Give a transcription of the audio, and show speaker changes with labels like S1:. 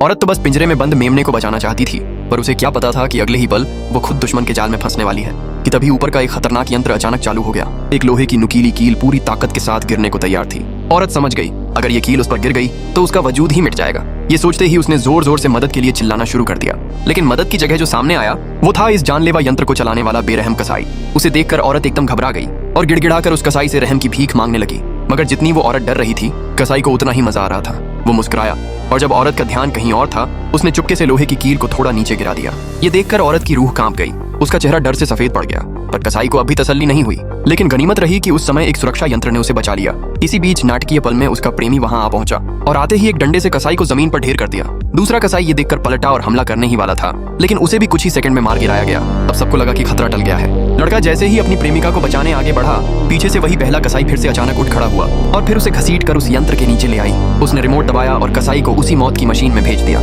S1: औरत तो बस पिंजरे में बंद मेमने को बचाना चाहती थी, पर उसे क्या पता था कि अगले ही पल वो खुद दुश्मन के जाल में फंसने वाली है। कि तभी ऊपर का एक खतरनाक यंत्र अचानक चालू हो गया। एक लोहे की नुकीली कील पूरी ताकत के साथ गिरने को तैयार थी। औरत समझ गई, अगर ये कील उस पर गिर गई तो उसका वजूद ही मिट जाएगा। ये सोचते ही उसने जोर जोर से मदद के लिए चिल्लाना शुरू कर दिया। लेकिन मदद की जगह जो सामने आया वो था इस जानलेवा यंत्र को चलाने वाला बेरहम कसाई। उसे देखकर औरत एकदम घबरा गई और गिड़गिड़ाकर उस कसाई से रहम की भीख मांगने लगी। मगर जितनी वो औरत डर रही थी, कसाई को उतना ही मजा आ रहा था। वो मुस्कुराया और जब औरत का ध्यान कहीं और था, उसने चुपके से लोहे की कील को थोड़ा नीचे गिरा दिया। ये देखकर औरत की रूह कांप गई। उसका चेहरा डर से सफेद पड़ गया, पर कसाई को अभी तसल्ली नहीं हुई। लेकिन गनीमत रही कि उस समय एक सुरक्षा यंत्र ने उसे बचा लिया। इसी बीच नाटकीय पल में उसका प्रेमी वहां आ पहुंचा और आते ही एक डंडे से कसाई को जमीन पर ढेर कर दिया। दूसरा कसाई ये देखकर पलटा और हमला करने ही वाला था, लेकिन उसे भी कुछ ही सेकंड में मार गिराया गया। अब सबको लगा कि खतरा टल गया है। लड़का जैसे ही अपनी प्रेमिका को बचाने आगे बढ़ा, पीछे से वही पहला कसाई फिर से अचानक उठ खड़ा हुआ और फिर उसे घसीट कर उस यंत्र के नीचे ले आई। उसने रिमोट दबाया और कसाई को उसी मौत की मशीन में भेज दिया।